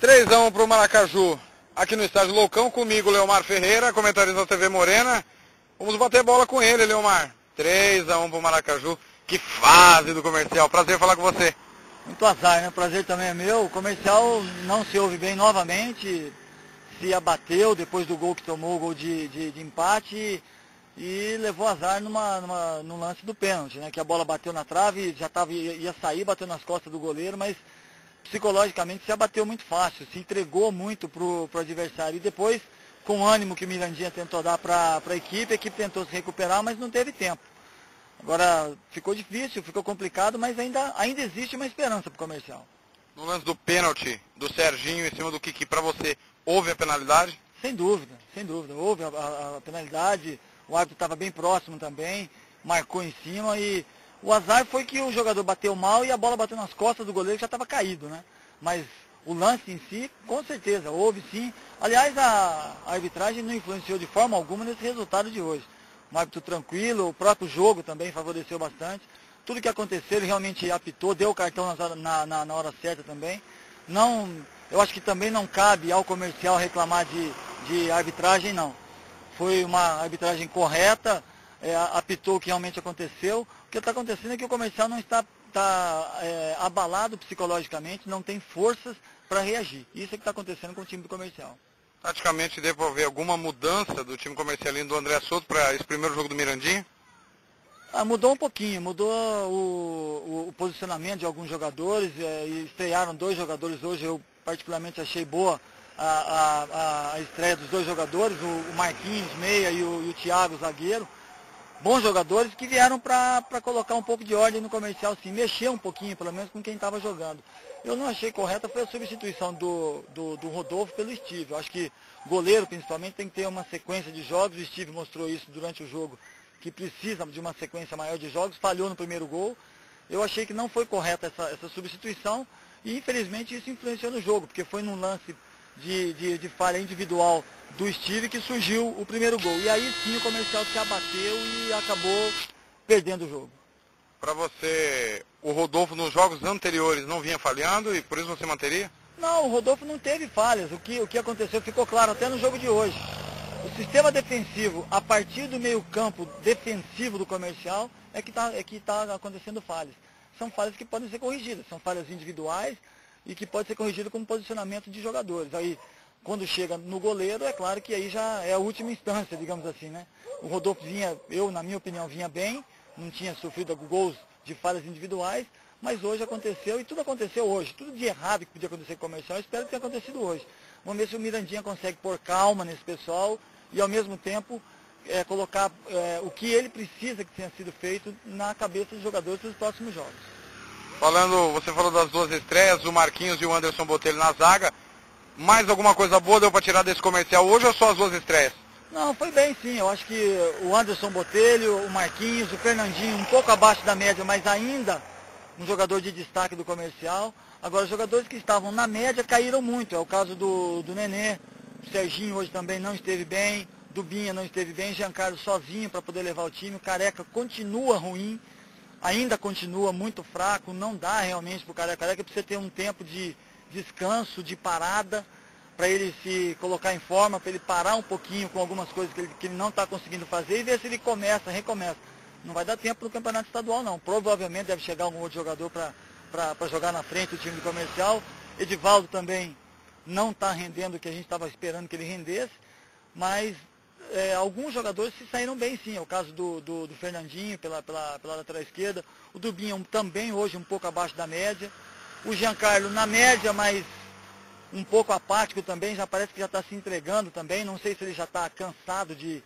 3-1 pro Maracaju, aqui no estádio Loucão, comigo Leomar Ferreira, comentarista da TV Morena. Vamos bater bola com ele, Leomar. 3-1 pro Maracaju, que fase do Comercial, prazer falar com você. Muito azar, né? O prazer também é meu. O Comercial não se ouve bem novamente, se abateu depois do gol que tomou, o gol de empate, e levou azar no lance do pênalti, né? Que a bola bateu na trave, ia sair, bateu nas costas do goleiro, mas psicologicamente se abateu muito fácil, se entregou muito pro adversário. E depois, com o ânimo que o Mirandinha tentou dar para a equipe tentou se recuperar, mas não teve tempo. Agora, ficou difícil, ficou complicado, mas ainda existe uma esperança para o Comercial. No lance do pênalti do Serginho em cima do Kiki, para você, houve a penalidade? Sem dúvida, houve a penalidade, o árbitro estava bem próximo também, marcou em cima, e o azar foi que o jogador bateu mal e a bola bateu nas costas do goleiro que já estava caído, né? Mas o lance em si, com certeza, houve sim. Aliás, a arbitragem não influenciou de forma alguma nesse resultado de hoje. Um árbitro tranquilo, o próprio jogo também favoreceu bastante. Tudo que aconteceu, ele realmente apitou, deu o cartão na hora certa também. Não, eu acho que também não cabe ao Comercial reclamar de arbitragem, não. Foi uma arbitragem correta, apitou o que realmente aconteceu. O que está acontecendo é que o Comercial não está abalado psicologicamente, não tem forças para reagir. Isso é que está acontecendo com o time do Comercial. Praticamente deu para ver alguma mudança do time comercialino do André Souto para esse primeiro jogo do Mirandinha? Mudou um pouquinho, mudou o posicionamento de alguns jogadores, e estrearam 2 jogadores hoje. Eu particularmente achei boa a estreia dos 2 jogadores, o Marquinhos, meia, e o Thiago, zagueiro. Bons jogadores que vieram para colocar um pouco de ordem no Comercial, sim, mexer um pouquinho, pelo menos com quem estava jogando. Eu não achei correta foi a substituição do Rodolfo pelo Steve. Eu acho que goleiro, principalmente, tem que ter uma sequência de jogos. O Steve mostrou isso durante o jogo, que precisa de uma sequência maior de jogos, falhou no primeiro gol. Eu achei que não foi correta essa substituição e, infelizmente, isso influenciou no jogo, porque foi num lance de falha individual do Steve que surgiu o primeiro gol. E aí sim o Comercial se abateu e acabou perdendo o jogo. Para você, o Rodolfo nos jogos anteriores não vinha falhando e por isso você manteria? Não, o Rodolfo não teve falhas. O que aconteceu ficou claro até no jogo de hoje. O sistema defensivo, a partir do meio-campo defensivo do Comercial, é que tá acontecendo falhas. São falhas que podem ser corrigidas, são falhas individuais e que podem ser corrigidas com posicionamento de jogadores. Aí, quando chega no goleiro, é claro que aí já é a última instância, digamos assim, né? O Rodolfo vinha, na minha opinião, vinha bem, não tinha sofrido gols de falhas individuais, mas hoje aconteceu, e tudo aconteceu hoje. Tudo de errado que podia acontecer com o Comercial, eu espero que tenha acontecido hoje. Vamos ver se o Mirandinha consegue pôr calma nesse pessoal e, ao mesmo tempo, colocar o que ele precisa que tenha sido feito na cabeça dos jogadores para os próximos jogos. Você falou das 2 estreias, o Marquinhos e o Anderson Botelho na zaga. Mais alguma coisa boa deu para tirar desse Comercial hoje ou só as 2 estreias? Não, foi bem sim. Eu acho que o Anderson Botelho, o Marquinhos, o Fernandinho, um pouco abaixo da média, mas ainda um jogador de destaque do Comercial. Agora, os jogadores que estavam na média caíram muito. É o caso do Nenê, o Serginho hoje também não esteve bem, Dubinha não esteve bem, Giancarlo sozinho para poder levar o time, o Careca continua ruim, ainda continua muito fraco, não dá realmente para o Careca. O Careca precisa ter um tempo de descanso, de parada, para ele se colocar em forma, para ele parar um pouquinho com algumas coisas que ele não está conseguindo fazer e ver se ele recomeça. Não vai dar tempo no campeonato estadual, não. Provavelmente deve chegar algum outro jogador para jogar na frente do time do Comercial. Edivaldo também não está rendendo o que a gente estava esperando que ele rendesse, mas alguns jogadores se saíram bem sim. É o caso do Fernandinho pela lateral esquerda, o Dubinho também hoje um pouco abaixo da média, o Giancarlo na média, mas um pouco apático também, já parece que já está se entregando também, não sei se ele já está cansado de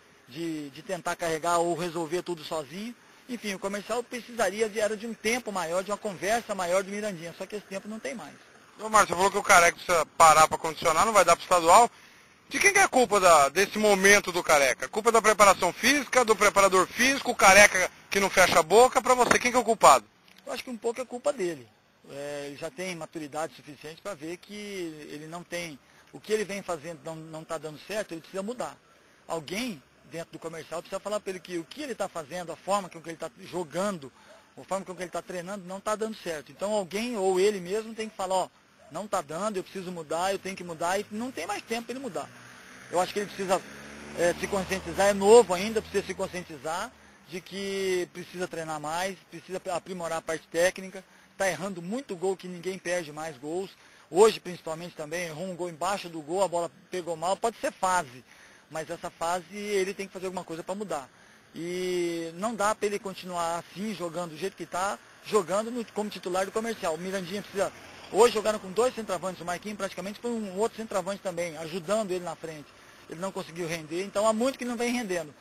tentar carregar ou resolver tudo sozinho. Enfim, o Comercial precisaria de um tempo maior, de uma conversa maior do Mirandinha, só que esse tempo não tem mais. Ô Márcio, você falou que o Careca precisa parar para condicionar, não vai dar para o estadual. De quem que é a culpa desse momento do Careca? A culpa é da preparação física, do preparador físico, o Careca que não fecha a boca? Para você, quem que é o culpado? Eu acho que um pouco é culpa dele. Ele já tem maturidade suficiente para ver que ele não tem, o que ele vem fazendo não está dando certo, ele precisa mudar. Alguém dentro do Comercial precisa falar para ele que o que ele está fazendo, a forma com que ele está jogando, a forma com que ele está treinando, não está dando certo. Então alguém, ou ele mesmo, tem que falar, Não está dando, eu preciso mudar, eu tenho que mudar, e não tem mais tempo para ele mudar. Eu acho que ele precisa se conscientizar, é novo ainda, precisa se conscientizar de que precisa treinar mais, precisa aprimorar a parte técnica, está errando muito gol que ninguém perde mais gols. Hoje, principalmente, também errou um gol embaixo do gol, a bola pegou mal, pode ser fase, mas essa fase ele tem que fazer alguma coisa para mudar. E não dá para ele continuar assim, jogando do jeito que está, jogando como titular do Comercial. O Mirandinha precisa... Hoje jogaram com 2 centroavantes, o Marquinhos praticamente foi um outro centroavante também, ajudando ele na frente. Ele não conseguiu render, então há muito que não vem rendendo.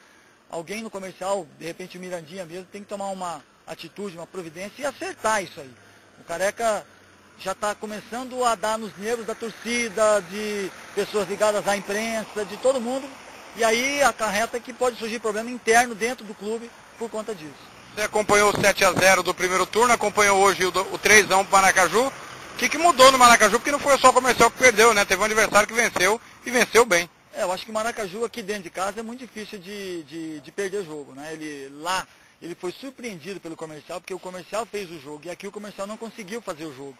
Alguém no Comercial, de repente o Mirandinha mesmo, tem que tomar uma atitude, uma providência e acertar isso aí. O Careca já está começando a dar nos nervos da torcida, de pessoas ligadas à imprensa, de todo mundo, e aí acarreta que pode surgir problema interno dentro do clube por conta disso. Você acompanhou o 7-0 do primeiro turno, acompanhou hoje o 3-1 para o Maracaju. O que mudou no Maracaju? Porque não foi só o Comercial que perdeu, né? Teve um adversário que venceu e venceu bem. Eu acho que o Maracaju aqui dentro de casa é muito difícil de perder jogo, né? Ele foi surpreendido pelo Comercial, porque o Comercial fez o jogo e aqui o Comercial não conseguiu fazer o jogo,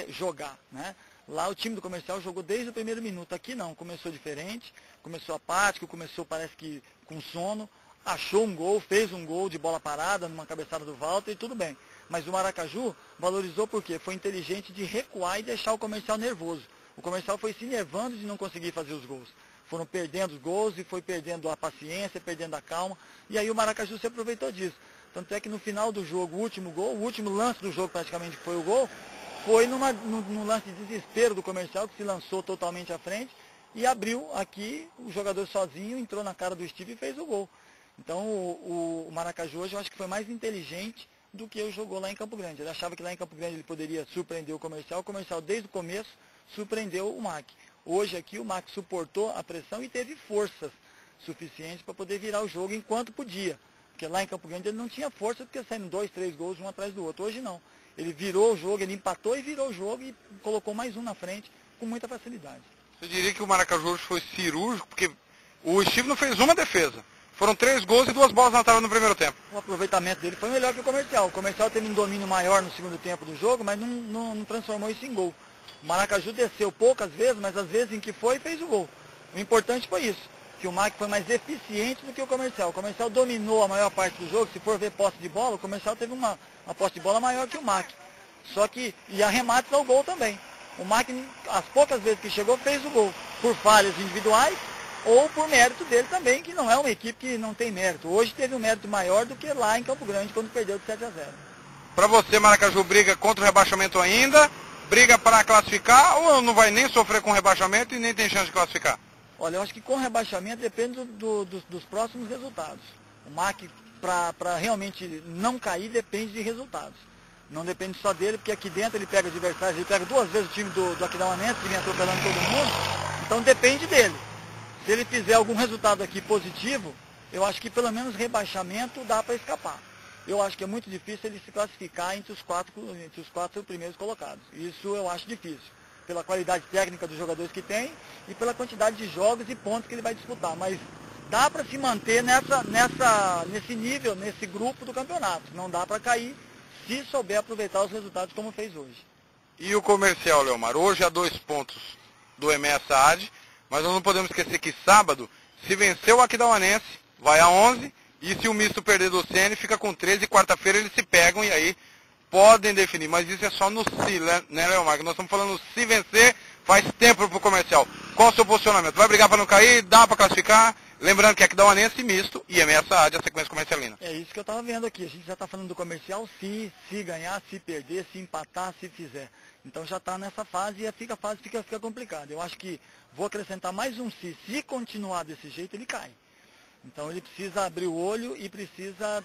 jogar, né? Lá o time do Comercial jogou desde o primeiro minuto, aqui não, começou diferente, começou apático, começou parece que com sono, achou um gol, fez um gol de bola parada numa cabeçada do Walter e tudo bem. Mas o Maracaju valorizou porque foi inteligente de recuar e deixar o Comercial nervoso. O Comercial foi se nervando de não conseguir fazer os gols. Foram perdendo os gols e foi perdendo a paciência, perdendo a calma. E aí o Maracaju se aproveitou disso. Tanto é que no final do jogo, o último gol, o último lance do jogo praticamente que foi o gol, foi num lance de desespero do Comercial, que se lançou totalmente à frente e abriu aqui, o jogador sozinho, entrou na cara do Steve e fez o gol. Então o Maracaju hoje eu acho que foi mais inteligente do que ele jogou lá em Campo Grande. Ele achava que lá em Campo Grande ele poderia surpreender o Comercial desde o começo surpreendeu o MAC. Hoje aqui o MAC suportou a pressão e teve forças suficientes para poder virar o jogo enquanto podia. Porque lá em Campo Grande ele não tinha força porque saindo 2, 3 gols um atrás do outro. Hoje não. Ele virou o jogo, ele empatou e virou o jogo e colocou mais um na frente com muita facilidade. Você diria que o Maracaju hoje foi cirúrgico, porque o Steve não fez uma defesa. Foram 3 gols e 2 bolas na trave no primeiro tempo. O aproveitamento dele foi melhor que o Comercial. O Comercial teve um domínio maior no segundo tempo do jogo, mas não transformou isso em gol. O Maracaju desceu poucas vezes, mas as vezes em que foi, fez o gol. O importante foi isso, que o MAC foi mais eficiente do que o Comercial. O Comercial dominou a maior parte do jogo. Se for ver posse de bola, o Comercial teve uma posse de bola maior que o MAC. Só que, e arremates ao gol também. O MAC, as poucas vezes que chegou, fez o gol. Por falhas individuais ou por mérito dele também, que não é uma equipe que não tem mérito. Hoje teve um mérito maior do que lá em Campo Grande, quando perdeu de 7-0. Para você, Maracaju briga contra o rebaixamento ainda? Briga para classificar ou não vai nem sofrer com rebaixamento e nem tem chance de classificar? Olha, eu acho que com rebaixamento depende dos próximos resultados. O MAC, para realmente não cair, depende de resultados. Não depende só dele, porque aqui dentro ele pega adversários, ele pega 2 vezes o time do Aquidauanense, que vem atropelando todo mundo, então depende dele. Se ele fizer algum resultado aqui positivo, eu acho que pelo menos rebaixamento dá para escapar. Eu acho que é muito difícil ele se classificar entre os 4 primeiros colocados. Isso eu acho difícil, pela qualidade técnica dos jogadores que tem e pela quantidade de jogos e pontos que ele vai disputar. Mas dá para se manter nesse nível, nesse grupo do campeonato. Não dá para cair se souber aproveitar os resultados como fez hoje. E o Comercial, Leomar? Hoje há 2 pontos do EMEA SAAD, mas nós não podemos esquecer que sábado, se vencer o Aquidauanense, vai a 11, e se o misto perder do CN, fica com 13, e quarta-feira eles se pegam e aí podem definir. Mas isso é só no se, né, Leomar? Nós estamos falando se vencer, faz tempo para o Comercial. Qual o seu posicionamento? Vai brigar para não cair? Dá para classificar? Lembrando que Aquidauanense misto e EMEA SAAD, a sequência comercialina. É isso que eu estava vendo aqui. A gente já está falando do Comercial se ganhar, se perder, se empatar, se fizer. Então já está nessa fase e a fase fica complicada. Eu acho que vou acrescentar mais um se continuar desse jeito, ele cai. Então ele precisa abrir o olho e precisa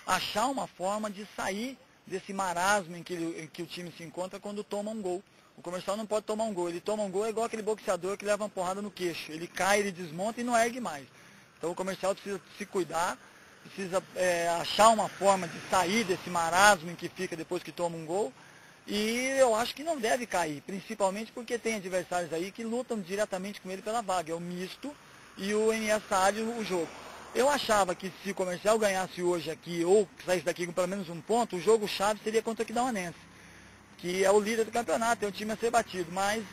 achar uma forma de sair desse marasmo em que o time se encontra quando toma um gol. O Comercial não pode tomar um gol. Ele toma um gol é igual aquele boxeador que leva uma porrada no queixo. Ele cai, ele desmonta e não ergue mais. Então o Comercial precisa se cuidar, precisa achar uma forma de sair desse marasmo em que fica depois que toma um gol. E eu acho que não deve cair, principalmente porque tem adversários aí que lutam diretamente com ele pela vaga. É o misto e o EMEA SAAD o jogo. Eu achava que se o Comercial ganhasse hoje aqui, ou saísse daqui com pelo menos um ponto, o jogo-chave seria contra o Aquidauanense. que é o líder do campeonato, é o time a ser batido, mas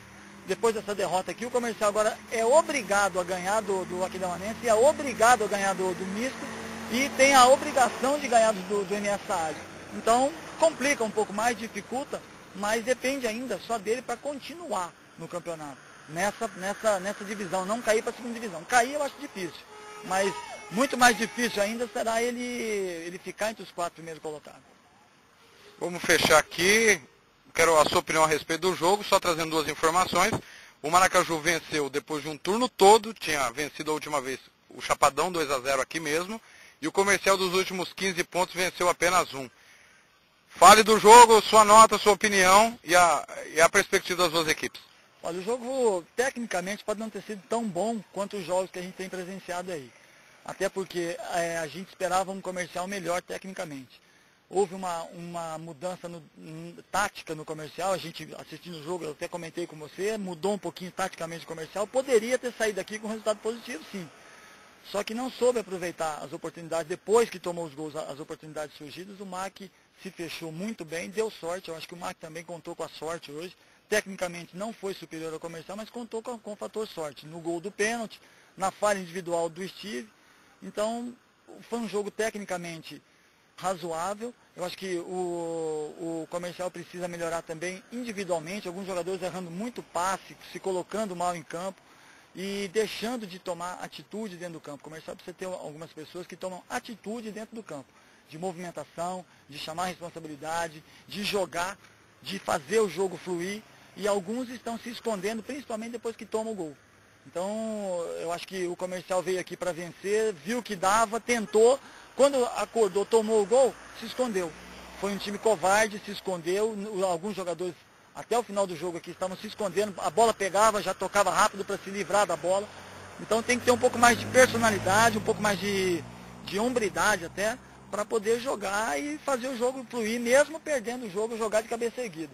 depois dessa derrota aqui, o Comercial agora é obrigado a ganhar do Aquidauanense, e é obrigado a ganhar do Misto, e tem a obrigação de ganhar do MS Saad. Então, complica um pouco mais, dificulta, mas depende ainda só dele para continuar no campeonato, nessa divisão, não cair para a segunda divisão. Cair eu acho difícil, mas muito mais difícil ainda será ele ficar entre os 4 primeiros colocados. Vamos fechar aqui. Quero a sua opinião a respeito do jogo, só trazendo 2 informações. O Maracaju venceu depois de um turno todo, tinha vencido a última vez o Chapadão 2-0 aqui mesmo, e o Comercial dos últimos 15 pontos venceu apenas 1. Fale do jogo, sua nota, sua opinião e a perspectiva das 2 equipes. Olha, o jogo tecnicamente pode não ter sido tão bom quanto os jogos que a gente tem presenciado aí. Até porque a gente esperava um Comercial melhor tecnicamente. Houve uma mudança tática no Comercial, a gente assistindo o jogo, eu até comentei com você, mudou um pouquinho taticamente o Comercial, poderia ter saído daqui com resultado positivo, sim. Só que não soube aproveitar as oportunidades, depois que tomou os gols, as oportunidades surgidas, o MAC se fechou muito bem, deu sorte, eu acho que o MAC também contou com a sorte hoje, tecnicamente não foi superior ao Comercial, mas contou com o fator sorte, no gol do pênalti, na falha individual do Steve, então foi um jogo tecnicamente razoável. Eu acho que o Comercial precisa melhorar também individualmente, alguns jogadores errando muito passe, se colocando mal em campo e deixando de tomar atitude dentro do campo. O Comercial precisa ter algumas pessoas que tomam atitude dentro do campo, de movimentação, de chamar responsabilidade, de jogar, de fazer o jogo fluir, e alguns estão se escondendo, principalmente depois que tomam o gol. Então, eu acho que o Comercial veio aqui para vencer, viu que dava, tentou. Quando acordou, tomou o gol, se escondeu. Foi um time covarde, se escondeu. Alguns jogadores, até o final do jogo aqui, estavam se escondendo. A bola pegava, já tocava rápido para se livrar da bola. Então tem que ter um pouco mais de personalidade, um pouco mais de hombridade até, para poder jogar e fazer o jogo fluir, mesmo perdendo o jogo, jogar de cabeça erguida.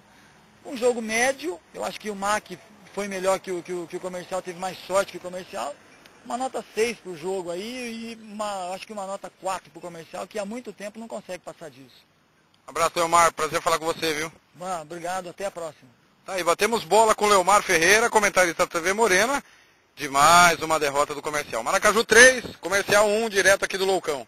Um jogo médio, eu acho que o MAC foi melhor que o Comercial, teve mais sorte que o Comercial. Uma nota 6 para o jogo aí e acho que uma nota 4 para o Comercial, que há muito tempo não consegue passar disso. Abraço, Leomar. Prazer falar com você, viu? Obrigado, até a próxima. Tá aí, batemos bola com o Leomar Ferreira, comentarista da TV Morena, de mais uma derrota do Comercial. Maracaju 3, Comercial 1, direto aqui do Loucão.